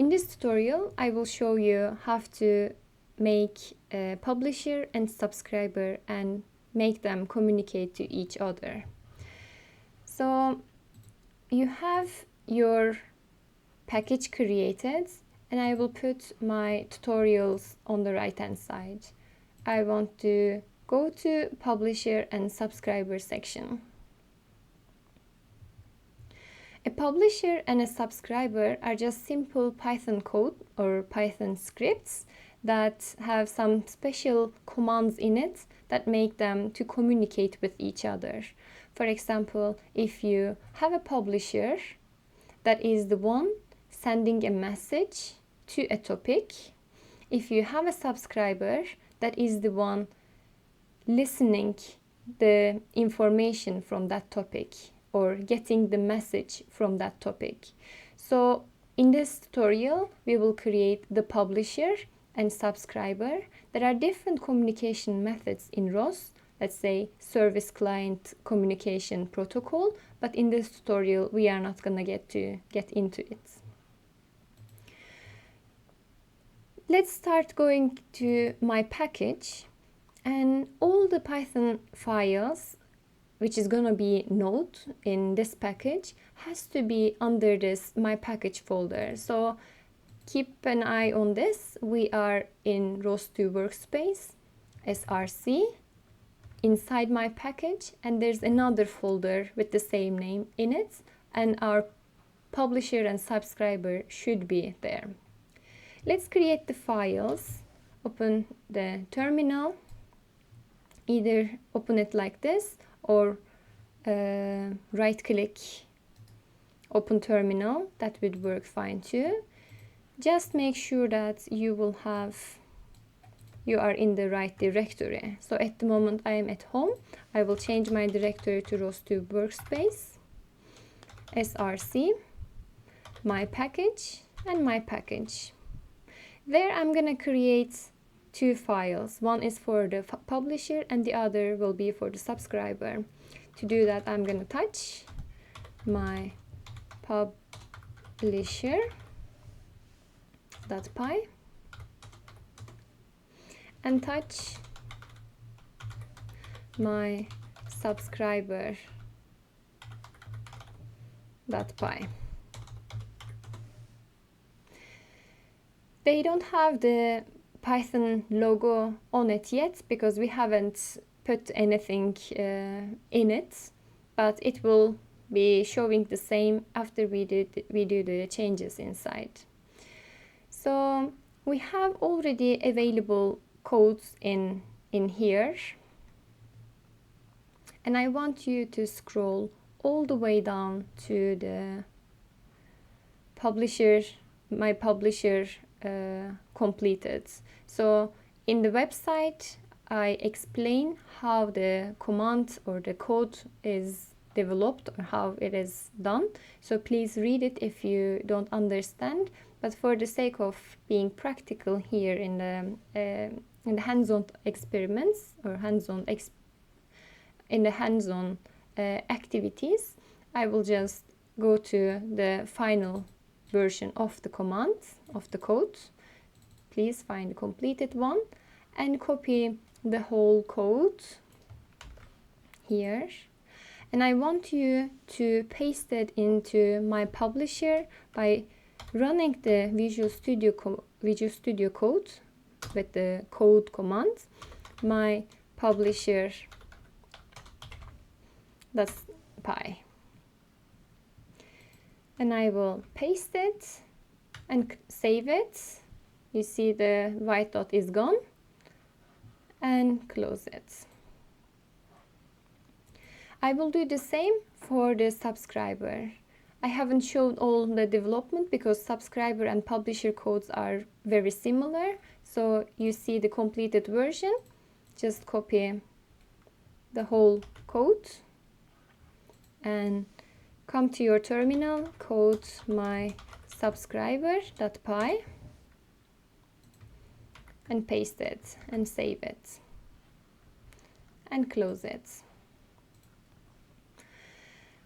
In this tutorial, I will show you how to make a publisher and subscriber and make them communicate to each other. So you have your package created, and I will put my tutorials on the right hand side. I want to go to publisher and subscriber section. A publisher and a subscriber are just simple Python code or Python scripts that have some special commands in it that make them to communicate with each other. For example, if you have a publisher that is the one sending a message to a topic, if you have a subscriber that is the one listening the information from that topic or getting the message from that topic. So in this tutorial, we will create the publisher and subscriber. There are different communication methods in ROS, let's say service client communication protocol, but in this tutorial, we are not gonna get into it. Let's start going to my package, and all the Python files which is going to be node in this package has to be under this my package folder. So keep an eye on this. We are in ROS2 workspace, src, inside my package, and there's another folder with the same name in it, and our publisher and subscriber should be there. Let's create the files. Open the terminal, either open it like this or right click open terminal, that would work fine too. Just make sure that you are in the right directory. So at the moment I am at home. I will change my directory to ROS2 workspace, src, my package, and my package. There I'm gonna create two files. One is for the publisher and the other will be for the subscriber. To do that, I'm going to touch my publisher.py and touch my subscriber.py. They don't have the Python logo on it yet because we haven't put anything in it, but it will be showing the same after we do the changes inside. So we have already available codes in here, and I want you to scroll all the way down to the publisher, my publisher completed. So in the website I explain how the command or the code is developed or how it is done. So please read it if you don't understand. But for the sake of being practical here in the hands-on experiments or hands-on activities, I will just go to the final version of the command of the code. Please find the completed one and copy the whole code here, and I want you to paste it into my publisher by running the Visual Studio Code with the code command, my publisher.py, and I will paste it and save it. You see the white dot is gone, and close it. I will do the same for the subscriber. I haven't shown all the development because subscriber and publisher codes are very similar. So you see the completed version. Just copy the whole code and come to your terminal, code my subscriber.py, and paste it and save it and close it.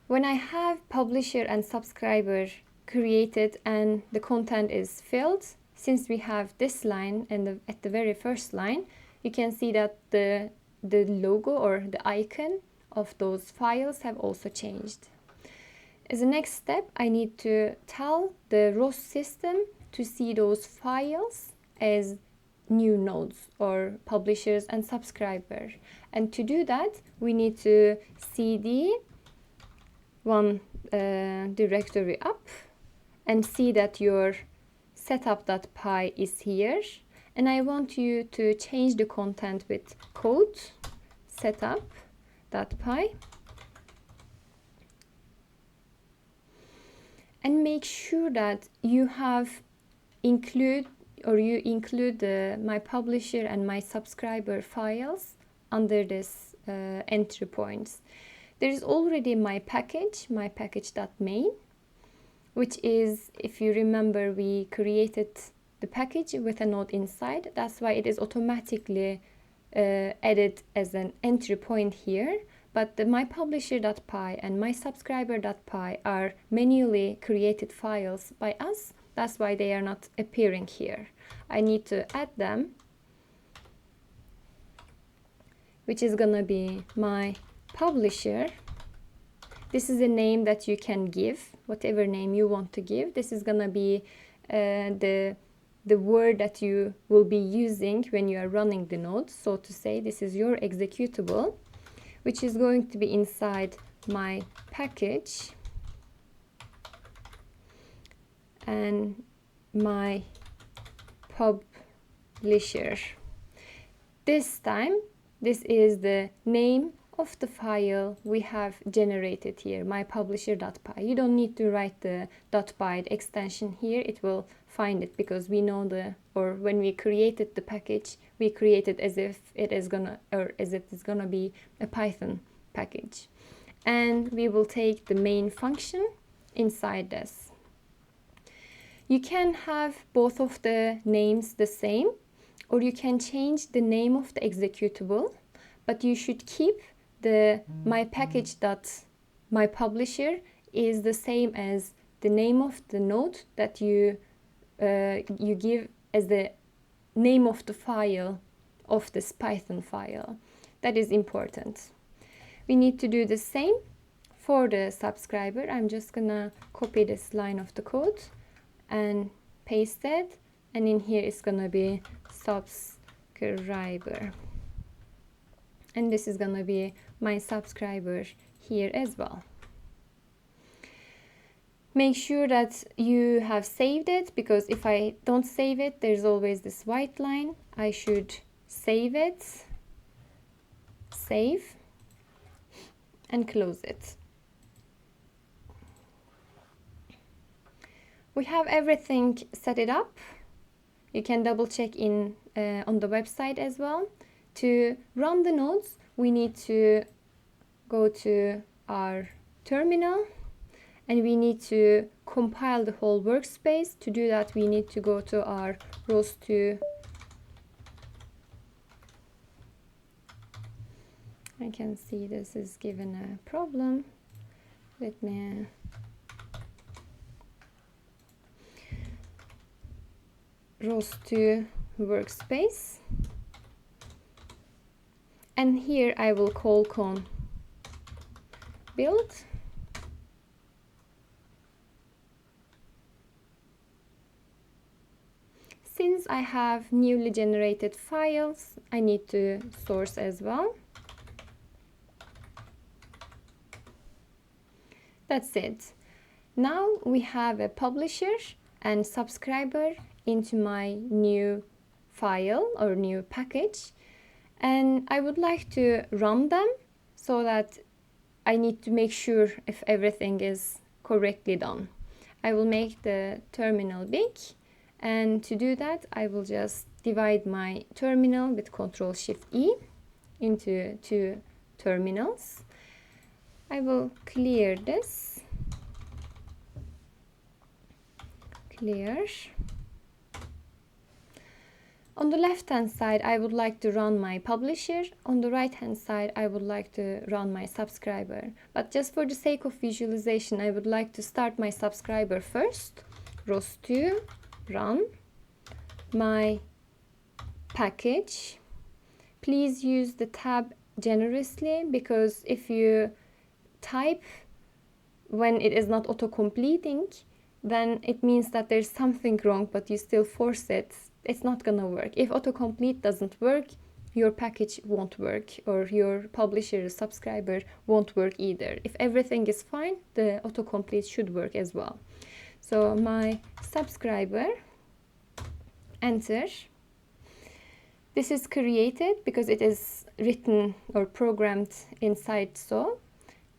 When I have publisher and subscriber created and the content is filled, since we have this line and at the very first line, you can see that the logo or the icon of those files have also changed. As a next step, I need to tell the ROS system to see those files as new nodes or publishers and subscribers. And to do that, we need to cd one directory up and see that your setup.py is here. And I want you to change the content with code setup.py and make sure that you include my publisher and my subscriber files under this entry points. There is already my package.main, which is, if you remember, we created the package with a node inside. That's why it is automatically added as an entry point here. But the my publisher.py and my subscriber.py are manually created files by us. That's why they are not appearing here. I need to add them, which is gonna be my publisher. This is a name that you can give, whatever name you want to give. This is gonna be the word that you will be using when you are running the node. So to say, this is your executable, which is going to be inside my package and my publisher. This time, this is the name of the file we have generated here, my publisher.py. You don't need to write the .py extension here. It will find it because we know when we created the package, we created as if it is gonna be a Python package. And we will take the main function inside this. You can have both of the names the same, or you can change the name of the executable, but you should keep the my package.my publisher is the same as the name of the node that you give as the name of the file of this Python file. That is important. We need to do the same for the subscriber. I'm just gonna copy this line of the code and paste it, and in here it's gonna be subscriber, and this is gonna be my subscriber here as well. Make sure that you have saved it, because if I don't save it, there's always this white line. I should save it, save, and close it. We have everything set it up. You can double check on the website as well. To run the nodes, we need to go to our terminal and we need to compile the whole workspace. To do that, we need to go to our ROS2. I can see this is given a problem. Let me ROS2 workspace, and here I will call con build. Since I have newly generated files, I need to source as well. That's it. Now we have a publisher and subscriber into my new file or new package, and I would like to run them so that I need to make sure if everything is correctly done. I will make the terminal big, and to do that I will just divide my terminal with Ctrl+Shift+E into two terminals. I will clear this, clear. On the left hand side, I would like to run my publisher. On the right hand side, I would like to run my subscriber. But just for the sake of visualization, I would like to start my subscriber first. ROS2, run my package. Please use the tab generously, because if you type when it is not auto-completing, then it means that there's something wrong, but you still force it. It's not gonna work. If autocomplete doesn't work, your package won't work, or your publisher subscriber won't work either. If everything is fine, the autocomplete should work as well. So my subscriber, enter. This is created because it is written or programmed inside so.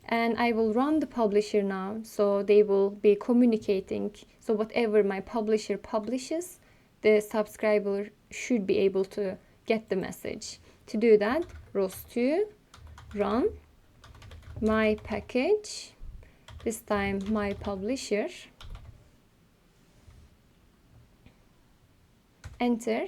And I will run the publisher now, so they will be communicating. So whatever my publisher publishes, the subscriber should be able to get the message. To do that, ROS2, run my package, this time my publisher, enter.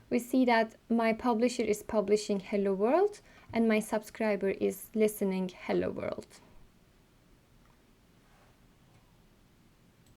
We see that my publisher is publishing Hello World and my subscriber is listening Hello World.